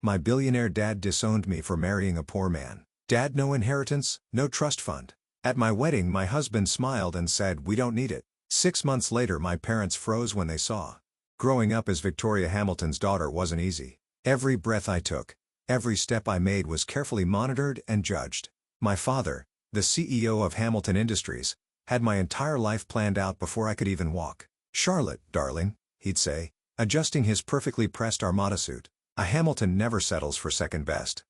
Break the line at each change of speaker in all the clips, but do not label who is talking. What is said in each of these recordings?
My billionaire dad disowned me for marrying a poor man. Dad, no inheritance, no trust fund. At my wedding, my husband smiled and said, "We don't need it." 6 months later, my parents froze when they saw. Growing up as Victoria Hamilton's daughter wasn't easy. Every breath I took, every step I made was carefully monitored and judged. My father, the CEO of Hamilton Industries, had my entire life planned out before I could even walk. "Charlotte, darling," he'd say, adjusting his perfectly pressed Armada suit. A Hamilton never settles for second best.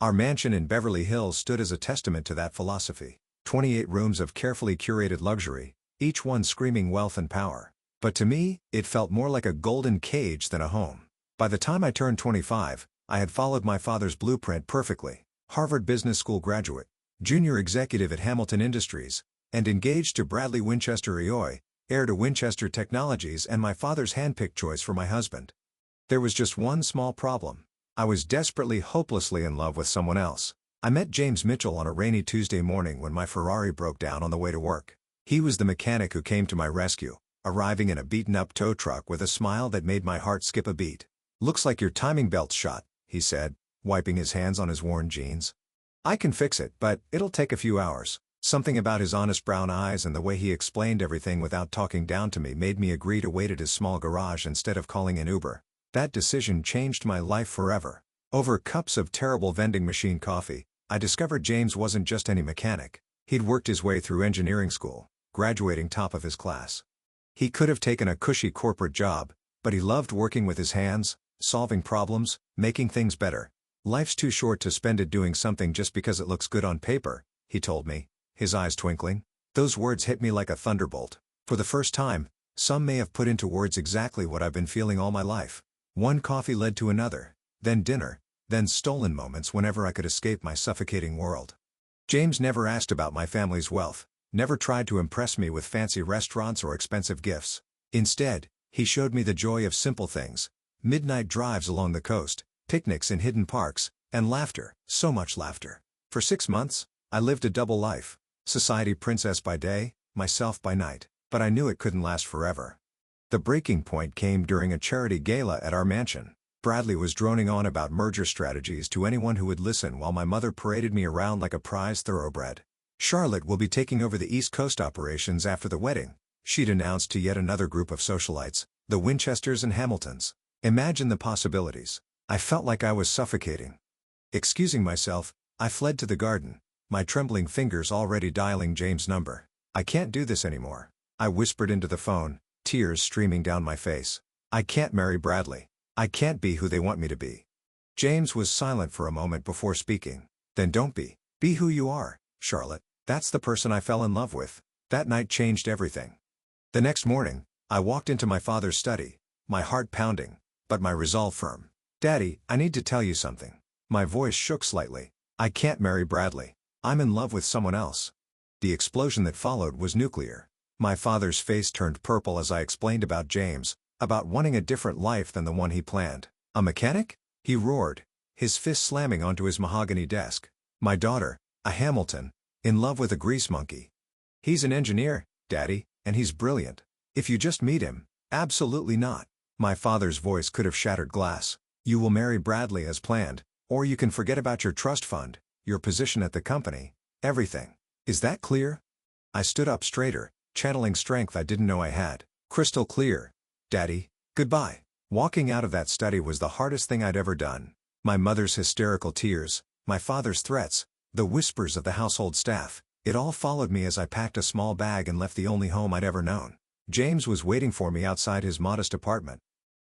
Our mansion in Beverly Hills stood as a testament to that philosophy. 28 rooms of carefully curated luxury, each one screaming wealth and power. But to me, it felt more like a golden cage than a home. By the time I turned 25, I had followed my father's blueprint perfectly. Harvard Business School graduate, junior executive at Hamilton Industries, and engaged to Bradley Winchester Eoy, heir to Winchester Technologies and my father's handpicked choice for my husband. There was just one small problem. I was desperately, hopelessly in love with someone else. I met James Mitchell on a rainy Tuesday morning when my Ferrari broke down on the way to work. He was the mechanic who came to my rescue, arriving in a beaten-up tow truck with a smile that made my heart skip a beat. "Looks like your timing belt's shot," he said, wiping his hands on his worn jeans. "I can fix it, but it'll take a few hours." Something about his honest brown eyes and the way he explained everything without talking down to me made me agree to wait at his small garage instead of calling an Uber. That decision changed my life forever. Over cups of terrible vending machine coffee, I discovered James wasn't just any mechanic. He'd worked his way through engineering school, graduating top of his class. He could have taken a cushy corporate job, but he loved working with his hands, solving problems, making things better. "Life's too short to spend it doing something just because it looks good on paper," he told me, his eyes twinkling. Those words hit me like a thunderbolt. For the first time, some may have put into words exactly what I've been feeling all my life. One coffee led to another, then dinner, then stolen moments whenever I could escape my suffocating world. James never asked about my family's wealth, never tried to impress me with fancy restaurants or expensive gifts. Instead, he showed me the joy of simple things: midnight drives along the coast, picnics in hidden parks, and laughter, so much laughter. For 6 months, I lived a double life. Society princess by day, myself by night. But I knew it couldn't last forever. The breaking point came during a charity gala at our mansion. Bradley was droning on about merger strategies to anyone who would listen while my mother paraded me around like a prize thoroughbred. "Charlotte will be taking over the East Coast operations after the wedding," she'd announced to yet another group of socialites, the Winchesters and Hamiltons. Imagine the possibilities. I felt like I was suffocating. Excusing myself, I fled to the garden, my trembling fingers already dialing James' number. "I can't do this anymore," I whispered into the phone, tears streaming down my face. "I can't marry Bradley. I can't be who they want me to be." James was silent for a moment before speaking. "Then don't be. Be who you are, Charlotte. That's the person I fell in love with." That night changed everything. The next morning, I walked into my father's study, my heart pounding, but my resolve firm. "Daddy, I need to tell you something." My voice shook slightly. "I can't marry Bradley. I'm in love with someone else." The explosion that followed was nuclear. My father's face turned purple as I explained about James, about wanting a different life than the one he planned. "A mechanic?" he roared, his fist slamming onto his mahogany desk. "My daughter, a Hamilton, in love with a grease monkey." "He's an engineer, Daddy, and he's brilliant. If you just meet him." "Absolutely not." My father's voice could have shattered glass. "You will marry Bradley as planned, or you can forget about your trust fund, your position at the company, everything. Is that clear?" I stood up straighter, channeling strength I didn't know I had. "Crystal clear, Daddy. Goodbye." Walking out of that study was the hardest thing I'd ever done. My mother's hysterical tears, my father's threats, the whispers of the household staff, it all followed me as I packed a small bag and left the only home I'd ever known. James was waiting for me outside his modest apartment.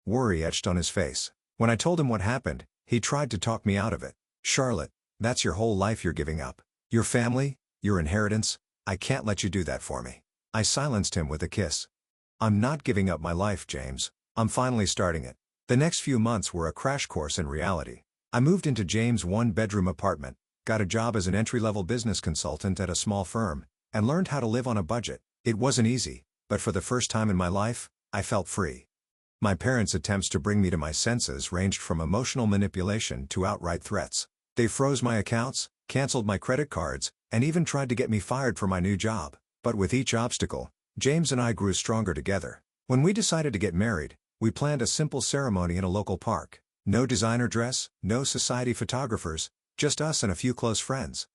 Worry etched on his face. When I told him what happened, he tried to talk me out of it. "Charlotte, that's your whole life you're giving up. Your family, your inheritance. I can't let you do that for me." I silenced him with a kiss. "I'm not giving up my life, James. I'm finally starting it." The next few months were a crash course in reality. I moved into James' one-bedroom apartment, got a job as an entry-level business consultant at a small firm, and learned how to live on a budget. It wasn't easy, but for the first time in my life, I felt free. My parents' attempts to bring me to my senses ranged from emotional manipulation to outright threats. They froze my accounts, canceled my credit cards, and even tried to get me fired from my new job. But with each obstacle, James and I grew stronger together. When we decided to get married, we planned a simple ceremony in a local park. No designer dress, no society photographers, just us and a few close friends.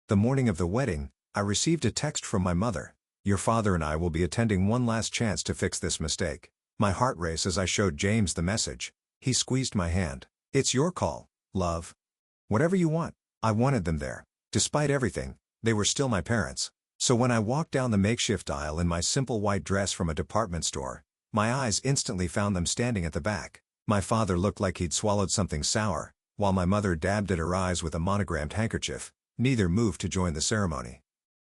The morning of the wedding, I received a text from my mother. Your father and I will be attending one last chance to fix this mistake. My heart raced as I showed James the message. He squeezed my hand. It's your call, love. Whatever you want. I wanted them there. Despite everything, they were still my parents. So when I walked down the makeshift aisle in my simple white dress from a department store, my eyes instantly found them standing at the back. My father looked like he'd swallowed something sour, while my mother dabbed at her eyes with a monogrammed handkerchief. Neither moved to join the ceremony.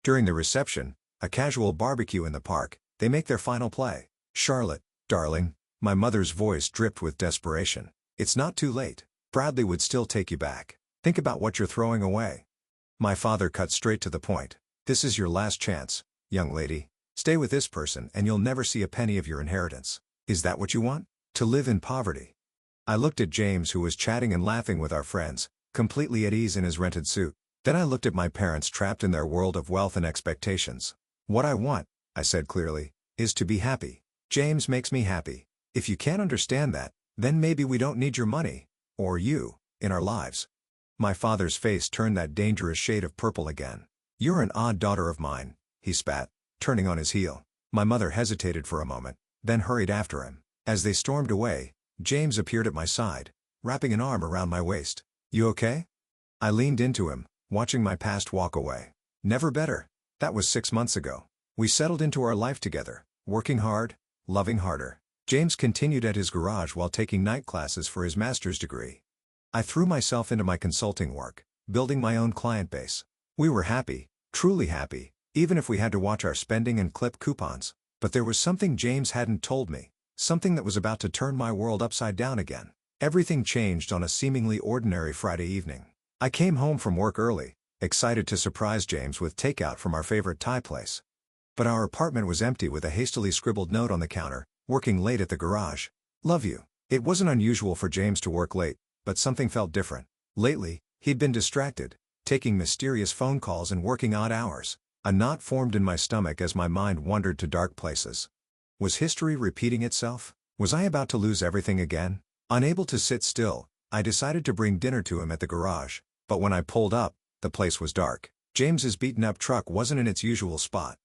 During the reception, a casual barbecue in the park, they make their final play. Charlotte, darling, my mother's voice dripped with desperation. It's not too late. Bradley would still take you back. Think about what you're throwing away. My father cut straight to the point. This is your last chance, young lady. Stay with this person and you'll never see a penny of your inheritance. Is that what you want? To live in poverty? I looked at James, who was chatting and laughing with our friends, completely at ease in his rented suit. Then I looked at my parents, trapped in their world of wealth and expectations. What I want, I said clearly, is to be happy. James makes me happy. If you can't understand that, then maybe we don't need your money, or you, in our lives. My father's face turned that dangerous shade of purple again. You're an odd daughter of mine, he spat, turning on his heel. My mother hesitated for a moment, then hurried after him. As they stormed away, James appeared at my side, wrapping an arm around my waist. You okay? I leaned into him, watching my past walk away. Never better. That was 6 months ago. We settled into our life together, working hard, loving harder. James continued at his garage while taking night classes for his master's degree. I threw myself into my consulting work, building my own client base. We were happy, truly happy, even if we had to watch our spending and clip coupons. But there was something James hadn't told me, something that was about to turn my world upside down again. Everything changed on a seemingly ordinary Friday evening. I came home from work early, excited to surprise James with takeout from our favorite Thai place. But our apartment was empty, with a hastily scribbled note on the counter, working late at the garage. Love you. It wasn't unusual for James to work late, but something felt different. Lately, he'd been distracted, taking mysterious phone calls and working odd hours. A knot formed in my stomach as my mind wandered to dark places. Was history repeating itself? Was I about to lose everything again? Unable to sit still, I decided to bring dinner to him at the garage. But when I pulled up, the place was dark. James's beaten-up truck wasn't in its usual spot.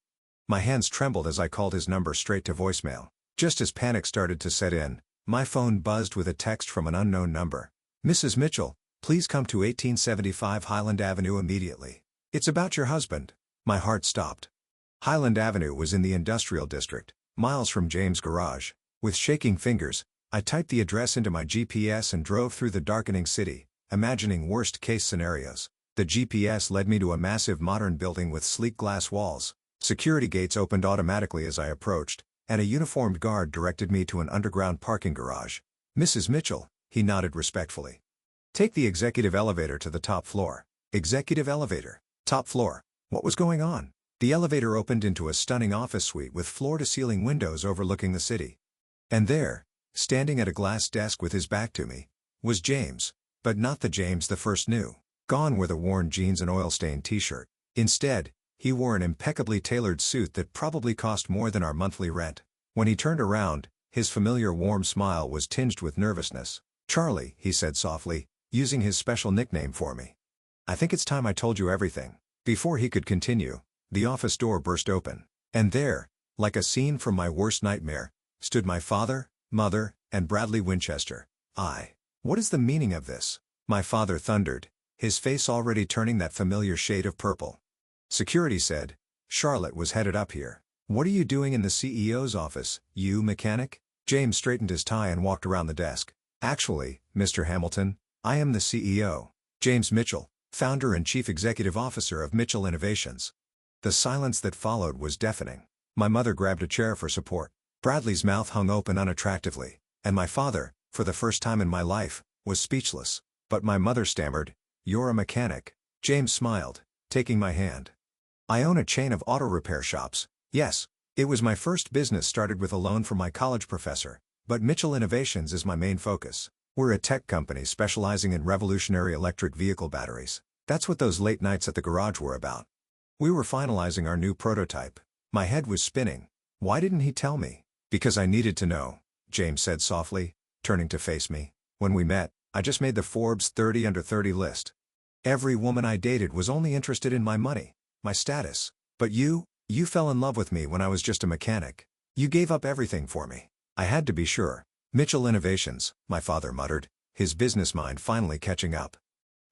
My hands trembled as I called his number straight to voicemail. Just as panic started to set in, my phone buzzed with a text from an unknown number. Mrs. Mitchell, please come to 1875 Highland Avenue immediately. It's about your husband. My heart stopped. Highland Avenue was in the industrial district, miles from James' garage. With shaking fingers, I typed the address into my GPS and drove through the darkening city, imagining worst-case scenarios. The GPS led me to a massive modern building with sleek glass walls. Security gates opened automatically as I approached, and a uniformed guard directed me to an underground parking garage. Mrs. Mitchell, he nodded respectfully. Take the executive elevator to the top floor. Executive elevator. Top floor. What was going on? The elevator opened into a stunning office suite with floor-to-ceiling windows overlooking the city. And there, standing at a glass desk with his back to me, was James, but not the James the first knew. Gone were the worn jeans and oil-stained t-shirt. Instead, he wore an impeccably tailored suit that probably cost more than our monthly rent. When he turned around, his familiar warm smile was tinged with nervousness. Charlie, he said softly, using his special nickname for me. I think it's time I told you everything. Before he could continue, the office door burst open. And there, like a scene from my worst nightmare, stood my father, mother, and Bradley Winchester. What is the meaning of this? My father thundered, his face already turning that familiar shade of purple. Security said, Charlotte was headed up here. What are you doing in the CEO's office, you mechanic? James straightened his tie and walked around the desk. Actually, Mr. Hamilton, I am the CEO. James Mitchell, founder and chief executive officer of Mitchell Innovations. The silence that followed was deafening. My mother grabbed a chair for support. Bradley's mouth hung open unattractively, and my father, for the first time in my life, was speechless. But my mother stammered, You're a mechanic. James smiled, taking my hand. I own a chain of auto repair shops. Yes, it was my first business, started with a loan from my college professor, but Mitchell Innovations is my main focus. We're a tech company specializing in revolutionary electric vehicle batteries. That's what those late nights at the garage were about. We were finalizing our new prototype. My head was spinning. Why didn't he tell me? Because I needed to know, James said softly, turning to face me. When we met, I just made the Forbes 30 under 30 list. Every woman I dated was only interested in my money, my status. But you fell in love with me when I was just a mechanic. You gave up everything for me. I had to be sure. Mitchell Innovations, my father muttered, his business mind finally catching up.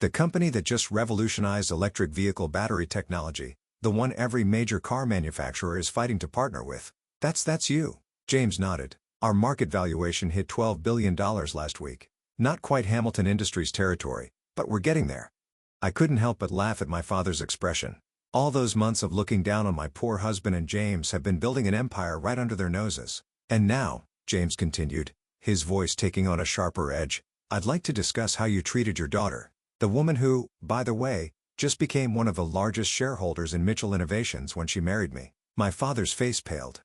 The company that just revolutionized electric vehicle battery technology, the one every major car manufacturer is fighting to partner with. That's you. James nodded. Our market valuation hit $12 billion last week. Not quite Hamilton Industries territory, but we're getting there. I couldn't help but laugh at my father's expression. All those months of looking down on my poor husband and James have been building an empire right under their noses. And now, James continued, his voice taking on a sharper edge, I'd like to discuss how you treated your daughter. The woman who, by the way, just became one of the largest shareholders in Mitchell Innovations when she married me. My father's face paled.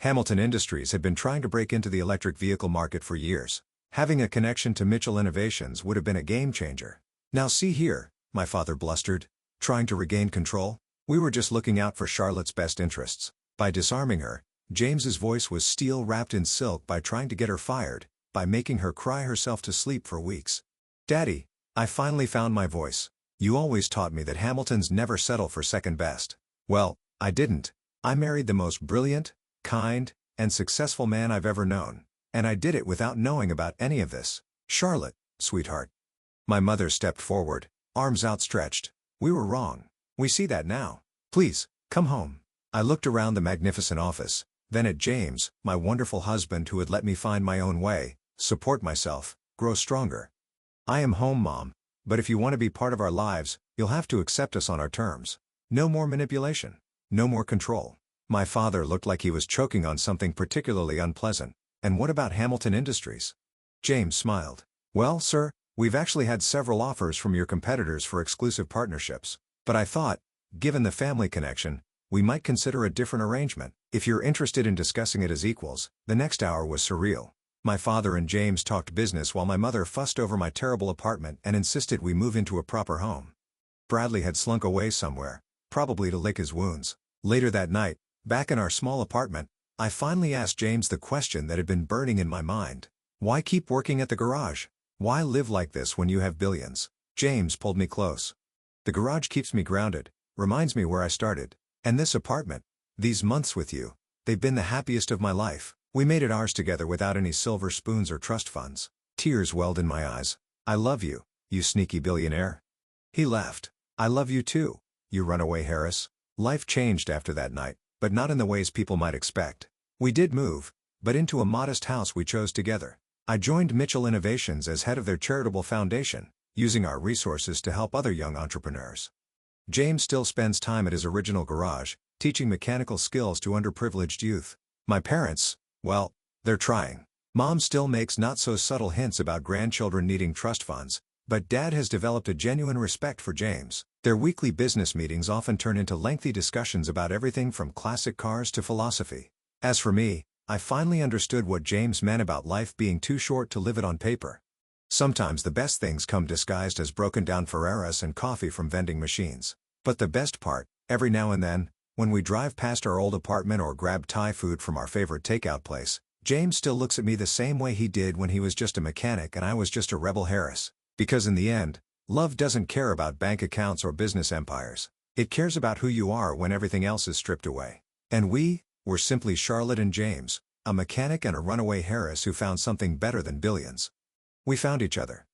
Hamilton Industries had been trying to break into the electric vehicle market for years. Having a connection to Mitchell Innovations would have been a game changer. Now see here, my father blustered, trying to regain control. We were just looking out for Charlotte's best interests. By disarming her, James's voice was steel wrapped in silk. By trying to get her fired, by making her cry herself to sleep for weeks. Daddy, I finally found my voice. You always taught me that Hamiltons never settle for second best. Well, I didn't. I married the most brilliant, kind, and successful man I've ever known. And I did it without knowing about any of this. Charlotte, sweetheart. My mother stepped forward, arms outstretched. We were wrong. We see that now. Please, come home. I looked around the magnificent office, then at James, my wonderful husband who had let me find my own way, support myself, grow stronger. I am home, Mom, but if you want to be part of our lives, you'll have to accept us on our terms. No more manipulation. No more control. My father looked like he was choking on something particularly unpleasant. And what about Hamilton Industries? James smiled. Well, sir, we've actually had several offers from your competitors for exclusive partnerships. But I thought, given the family connection, we might consider a different arrangement. If you're interested in discussing it as equals. The next hour was surreal. My father and James talked business while my mother fussed over my terrible apartment and insisted we move into a proper home. Bradley had slunk away somewhere, probably to lick his wounds. Later that night, back in our small apartment, I finally asked James the question that had been burning in my mind. Why keep working at the garage? Why live like this when you have billions? James pulled me close. The garage keeps me grounded, reminds me where I started. And this apartment, these months with you, they've been the happiest of my life. We made it ours together without any silver spoons or trust funds. Tears welled in my eyes. I love you, you sneaky billionaire. He laughed. I love you too, you runaway Harris. Life changed after that night, but not in the ways people might expect. We did move, but into a modest house we chose together. I joined Mitchell Innovations as head of their charitable foundation, using our resources to help other young entrepreneurs. James still spends time at his original garage, teaching mechanical skills to underprivileged youth. My parents, well, they're trying. Mom still makes not-so-subtle hints about grandchildren needing trust funds, but Dad has developed a genuine respect for James. Their weekly business meetings often turn into lengthy discussions about everything from classic cars to philosophy. As for me, I finally understood what James meant about life being too short to live it on paper. Sometimes the best things come disguised as broken-down Ferreras and coffee from vending machines. But the best part, every now and then, when we drive past our old apartment or grab Thai food from our favorite takeout place, James still looks at me the same way he did when he was just a mechanic and I was just a rebel Harris. Because in the end, love doesn't care about bank accounts or business empires. It cares about who you are when everything else is stripped away. And we were simply Charlotte and James, a mechanic and a runaway Harris who found something better than billions. We found each other.